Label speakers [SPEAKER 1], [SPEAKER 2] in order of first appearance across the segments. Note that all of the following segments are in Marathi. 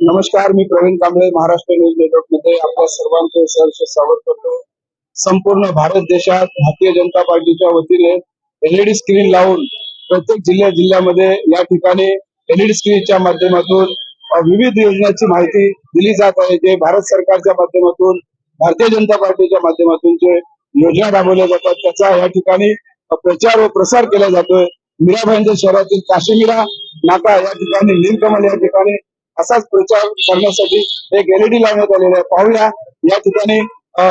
[SPEAKER 1] नमस्कार, मी प्रवीण कांबळे, महाराष्ट्र न्यूज नेटवर्क मध्ये आपल्या सर्वांचे सहर्ष स्वागत करतो. संपूर्ण भारत देशात भारतीय जनता पार्टीच्या वतीने एलईडी स्क्रीन लावून प्रत्येक जिल्ह्यामध्ये या ठिकाणी एलईडी स्क्रीनच्या माध्यमातून विविध योजनांची माहिती दिली जात आहे. जे भारत सरकारच्या माध्यमातून, भारतीय जनता पार्टीच्या माध्यमातून जे योजना राबवल्या जातात त्याचा या ठिकाणी प्रचार व प्रसार केला जातोय. मीरा भाईंदर शहरातील काशीमीरा नाका या ठिकाणी, नीलकमल या ठिकाणी असाच प्रचार करण्यासाठी एक एलईडी लावण्यात आलेला आहे. पाहूया या ठिकाणी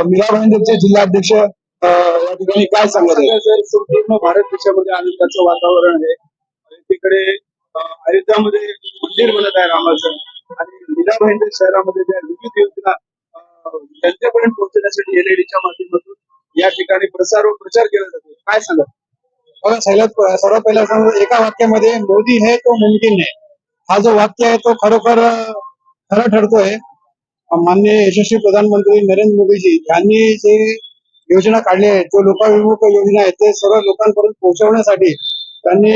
[SPEAKER 1] मीरा भाईंदरचे जिल्हाध्यक्ष या ठिकाणी काय सांगत आहे. संपूर्ण भारत देशामध्ये आनंदाचं वातावरण आहे. तिकडे अयोध्यामध्ये मंदिर बनत आहे रामाचं, आणि मीरा भाईंदर शहरामध्ये ज्या विविध योजना जनतेपर्यंत पोहोचण्यासाठी एलईडीच्या माध्यमातून या ठिकाणी प्रसार व प्रचार केला जातो. काय सांगत? बघा, सर्वात पहिला सांगू, एका वाक्यामध्ये मोदी है तो मुमकिन है, हा जो वाक्य आहे तो खरोखर खरा ठरतोय. माननीय यशस्वी प्रधानमंत्री नरेंद्र मोदीजी यांनी जे योजना काढली आहे, जो लोकाभिमुख योजना आहे, ते सर्व लोकांपर्यंत पोहोचवण्यासाठी त्यांनी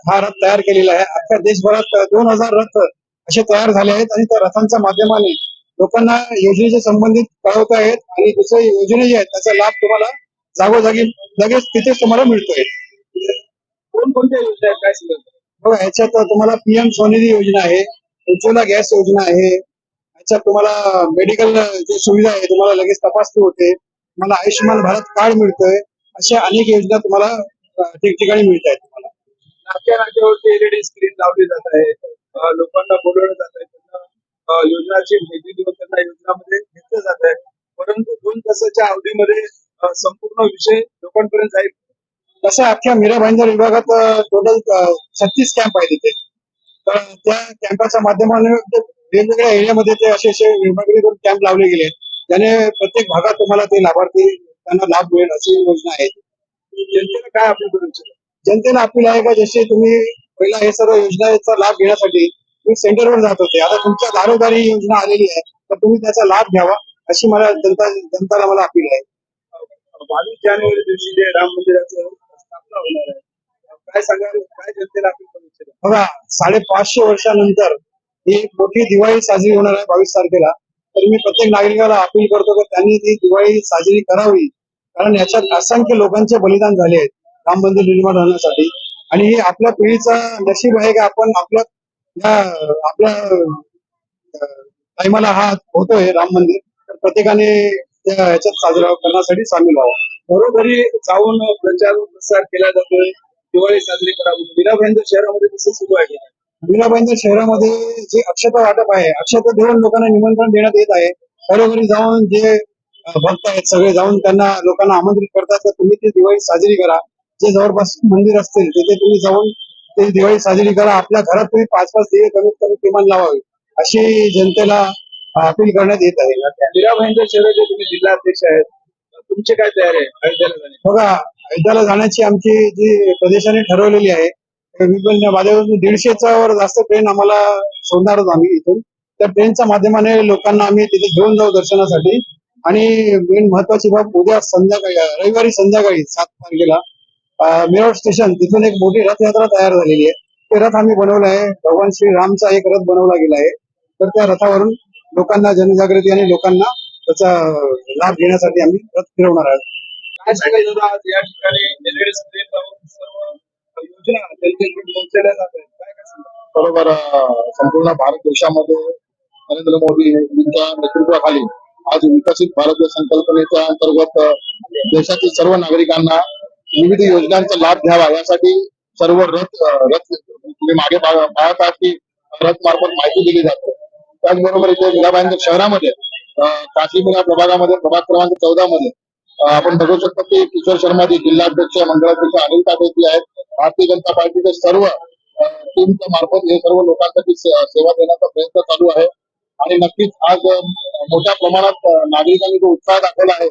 [SPEAKER 1] हा रथ तयार केलेला आहे. अख्ख्या देशभरात 2000 रथ असे तयार झाले आहेत, आणि त्या रथांच्या माध्यमाने लोकांना योजनेचे संबंधित कळवत आहेत, आणि दुसरे योजना जे आहेत त्याचा लाभ तुम्हाला जागोजागी लगेच तिथेच तुम्हाला मिळतोय. कोणकोणत्या योजना आहेत काय सांगाल? बघा, ह्याच्यात तुम्हाला पीएम स्वनिधी योजना आहे, उज्ज्वला गॅस योजना आहे, ह्याच्यात तुम्हाला मेडिकल जे सुविधा आहे तुम्हाला लगेच तपासणी होते, तुम्हाला आयुष्यमान भारत कार्ड मिळतोय, अशा अनेक योजना तुम्हाला ठिकठिकाणी मिळत आहेत. तुम्हाला नाक्यावरती एलईडी स्क्रीन लावली जात आहे, लोकांना बोलवलं जात आहे, त्यांना योजनाची माहिती देऊन त्यांना योजनामध्ये घेतलं जात आहे. परंतु 2 तासाच्या अवधीमध्ये संपूर्ण विषय लोकांपर्यंत जाईल. तशा अख्ख्या मीरा भाईंदर विभागात टोटल 36 कॅम्प आहेत तिथे. तर त्या कॅम्पाच्या माध्यमाने वेगवेगळ्या एरियामध्ये ते असे विभागीय कॅम्प लावले गेले, त्याने प्रत्येक भागात तुम्हाला ते लाभार्थी त्यांना लाभ मिळेल अशी योजना आहे. जनतेला काय अपील करू इच्छिता? जनतेला अपील आहे का, जसे तुम्ही पहिला हे सर्व योजनेचा लाभ घेण्यासाठी तुम्ही सेंटरवर जात होते, आता तुमच्या दारोदारी योजना आलेली आहे, तर तुम्ही त्याचा लाभ घ्यावा अशी मला जनताला मला अपील आहे. 22 जानेवारी दिवशी जे राम मंदिराचं स्थापना होणार आहे, काय सांगाल, काय जनतेला अपील करू इच्छिता? बघा, 550 वर्षानंतर ही एक मोठी दिवाळी साजरी होणार आहे 22 तारखेला. तर मी प्रत्येक नागरिकाला अपील करतो की त्यांनी ती दिवाळी साजरी करावी, कारण याच्यात असंख्य लोकांचे बलिदान झाले आहेत राम मंदिर निर्माण होण्यासाठी, आणि हे आपल्या पिढीचा नशीब आहे की आपण आपल्या टाइमाला हा होतोय राम मंदिर, तर प्रत्येकाने ह्याच्यात साजरा करण्यासाठी सामील व्हावं. घरोघरी जाऊन प्रचार प्रसार केला जातोय, दिवाळी साजरी करावी. मीरा भाईंदर शहरामध्ये कसं सुरू आहे? मीरा भाईंदर शहरामध्ये जे अक्षता वाटप आहे, अक्षता देऊन लोकांना निमंत्रण देण्यात येत आहे. घरोघरी जाऊन जे भक्त आहेत सगळे जाऊन त्यांना लोकांना आमंत्रित करतात की तुम्ही ती दिवाळी साजरी करा. जे जवळपास मंदिर असतील तिथे तुम्ही जाऊन ते दिवाळी साजरी करा. आपल्या घरात तुम्ही 5-5 दिवे कमीत कमी किमान लावावे अशी जनतेला अपील करण्यात येत आहे. मीरा भाईंदर शहराचे तुम्ही जिल्हाध्यक्ष आहेत, तुमची काय तयारी आहे अयोध्याला जाण्याची? बघा, अयोध्याला जाण्याची आमची जी प्रदेशाने ठरवलेली आहे, माझ्याकडून 150च्या वर जास्त ट्रेन आम्हाला सोडणारच आम्ही इथून. त्या ट्रेनच्या माध्यमाने लोकांना आम्ही तिथे घेऊन जाऊ दर्शनासाठी. आणि मेन महत्वाची बाब, उद्या संध्याकाळी रविवारी संध्याकाळी 7 तारखेला मिरज स्टेशन तिथून एक मोठी रथयात्रा तयार झालेली आहे. ते रथ आम्ही बनवलं आहे. भगवान श्री रामचा एक रथ बनवला गेला आहे. तर त्या रथावरून लोकांना जनजागृती आणि लोकांना त्याचा लाभ घेण्यासाठी आम्ही रथ फिरवणार आहोत. काय सांगायचं आज या ठिकाणी योजना जनतेपर्यंत पोहोचवल्या जात आहेत, काय काय सांगा?
[SPEAKER 2] बरोबर. संपूर्ण भारत देशामध्ये नरेंद्र मोदी यांच्या नेतृत्वाखाली आज विकसित भारत संकल्पनेच्या अंतर्गत देशातील सर्व नागरिकांना विविध योजनांचा लाभ घ्यावा यासाठी सर्व रथ तुम्ही मागे पाहत आहात की रथ मार्फत माहिती दिली जाते. त्याचबरोबर इथे मीरा भाईंदर शहरामध्ये काशीमीरा प्रभागामध्ये प्रभाग क्रमांक 14 मध्ये आपण बघू शकतो की किशोर शर्माजी जिल्हाध्यक्ष, मंडळाध्यक्ष अनिल ताटेजी आहेत. भारतीय जनता पार्टीचे सर्व टीमच्या मार्फत हे सर्व लोकांसाठी सेवा देण्याचा प्रयत्न चालू आहे, आणि नक्कीच आज मोठ्या प्रमाणात नागरिकांनी जो उत्साह दाखवला आहे,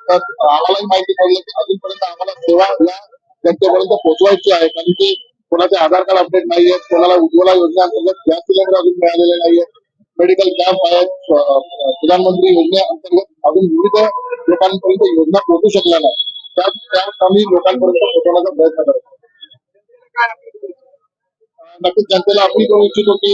[SPEAKER 2] तर आम्हालाही माहिती पडलं की अजूनपर्यंत आम्हाला सेवा या जनतेपर्यंत पोहोचवायची आहे. कारण की कोणाचे आधार कार्ड अपडेट नाही आहेत, कोणाला उज्ज्वला योजनेअंतर्गत गॅस सिलेंडर अजून मिळालेले नाही आहेत, मेडिकल कॅम्प आहेत, प्रधानमंत्री योजनेअंतर्गत अजून विविध लोकांपर्यंत योजना पोहोचू शकल्या नाही. त्या आम्ही लोकांपर्यंत पोहोचवण्याचा प्रयत्न करतो. नक्कीच जनतेला अपील करू इच्छितो की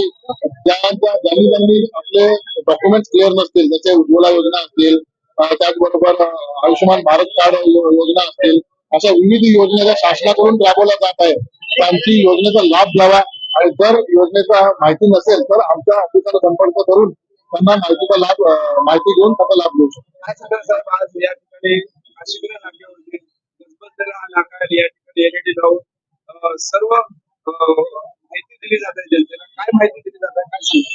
[SPEAKER 2] ज्यांनी आपले डॉक्युमेंट्स क्लिअर नसतील, जसे उज्ज्वला योजना असतील, त्याचबरोबर आयुष्यमान भारत कार्ड योजना असतील, अशा विविध योजना ज्या शासनाकडून राबवल्या जात आहे त्यांची योजनेचा लाभ घ्यावा. आणि जर योजनेचा माहिती नसेल तर आमच्या ऑफिसला संपर्क करून त्यांना माहितीचा लाभ माहिती घेऊन त्याचा लाभ घेऊ शकतो.
[SPEAKER 1] काय सांगाल साहेब, आज या ठिकाणी काशीगिरा नाक्यावरती गजबजलेला हा नाका आहे. या ठिकाणी एलईडी लावून सर्व माहिती दिली जाते जनतेला. काय माहिती दिली जाते, काय सांगा?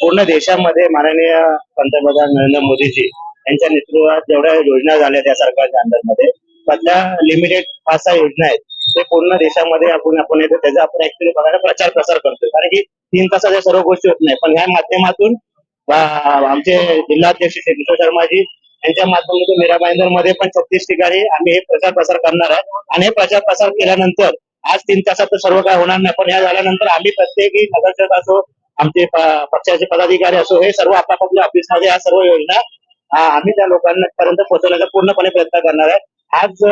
[SPEAKER 3] पूर्ण देशामध्ये माननीय पंतप्रधान नरेंद्र मोदीजी यांच्या नेतृत्वात जेवढ्या योजना झाल्या त्या सरकारच्या अंडरमध्ये सध्या लिमिटेड 5-6 योजना आहेत. ते पूर्ण देशामध्ये आपण येतो त्याचा आपण ऍक्च्युली बघायला प्रचार प्रसार करतोय. कारण की 3 तासाच्या सर्व गोष्टी होत नाही, पण ह्या माध्यमातून आमचे जिल्हाध्यक्ष श्री किशोर शर्माजी यांच्या माध्यमातून मीरा भाईंदर मध्ये पण 36 ठिकाणी आम्ही हे प्रचार प्रसार करणार आहे. आणि हे प्रचार प्रसार केल्यानंतर आज 3 तासात तर सर्व काय होणार नाही, पण ह्या झाल्यानंतर आम्ही प्रत्येकी नगरसेवक असो, आमचे पक्षाचे पदाधिकारी असो, हे सर्व आपापल्या ऑफिसमध्ये या सर्व योजना आम्ही त्या लोकांना पर्यंत पोहोचवण्याचा पूर्णपणे प्रयत्न करणार आहे. आज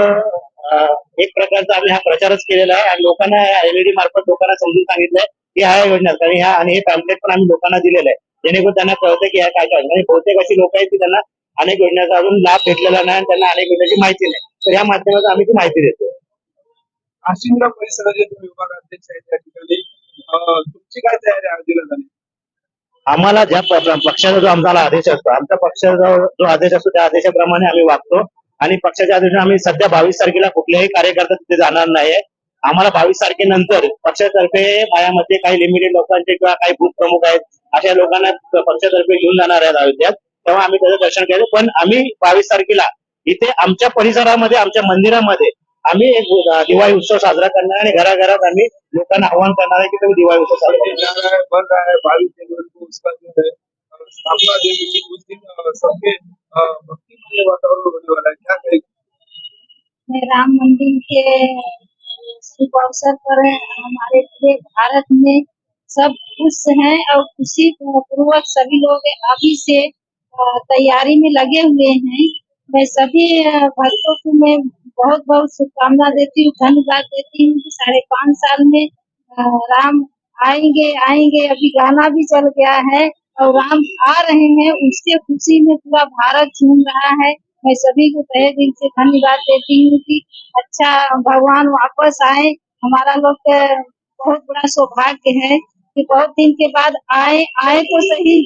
[SPEAKER 3] एक प्रकारचा आम्ही हा प्रचारच केलेला आहे आणि लोकांना एलईडी मार्फत लोकांना समजून सांगितलंय की ह्या योजना आणि ह्या आणि हे पॅम्पलेट पण आम्ही लोकांना दिलेलं आहे, जेणेकरून त्यांना कळतं की ह्या काय काय. आणि बहुतेक अशी लोक आहेत की त्यांना अनेक योजनेचा अजून लाभ भेटलेला नाही आणि त्यांना अनेक योजनेची माहिती नाही, तर या माध्यमातून आम्ही ती माहिती देतो.
[SPEAKER 1] काशिंद्रा परिसराचे तुम्ही विभागाध्यक्ष आहेत त्या ठिकाणी, तुमची काय तयारी आहे दिलं झाली?
[SPEAKER 3] आम्हाला ज्या पक्षाचा जो आमचा आदेश असतो, आमच्या पक्षाचा जो आदेश असतो त्या आदेशाप्रमाणे आम्ही वागतो. आणि पक्षाच्या आदेशाने आम्ही सध्या 22 तारखेला कुठल्याही कार्यकर्ता तिथे जाणार नाहीये. आम्हाला 22 तारखेनंतर पक्षातर्फे माझ्यामध्ये काही लिमिटेड लोकांचे किंवा काही बूथ प्रमुख आहेत अशा लोकांना पक्षातर्फे घेऊन जाणार आहेत अयोध्यात, तेव्हा आम्ही त्याचं दर्शन केलं. पण आम्ही 22 तारखेला इथे आमच्या परिसरामध्ये, आमच्या मंदिरामध्ये आम्ही एक दिवाळी उत्सव साजरा करणार आणि घराघरात आम्ही लोकांना आवाहन करणार आहे की तुम्ही दिवाळी उत्सव साजरा करा.
[SPEAKER 1] जा रहा है, बन रहा है 22 जनवरी को उसका जो है स्थापना दिन, उस दिन सबके भक्तिमय वातावरण होने वाला है, क्या कहेंगे?
[SPEAKER 4] में राम मंदिर के शुभ अवसर पर हमारे पूरे भारत में सब खुश हैं और खुशी पूर्वक सभी लोग अभी से तैयारी में लगे हुए हैं। मैं सभी भक्तों को मैं बहुत बहुत शुभकामना देती हूँ, धन्यवाद देती हूँ कि 5.5 साल में राम आएंगे आएंगे, अभी गाना भी चल गया है और राम आ रहे हैं, उसके खुशी में पूरा भारत झूम रहा है। मैं सभी को तहे दिल से धन्यवाद देती हूँ कि अच्छा भगवान वापस आए। हमारा लोग का बहुत बड़ा सौभाग्य है कि बहुत दिन के बाद आए तो सही।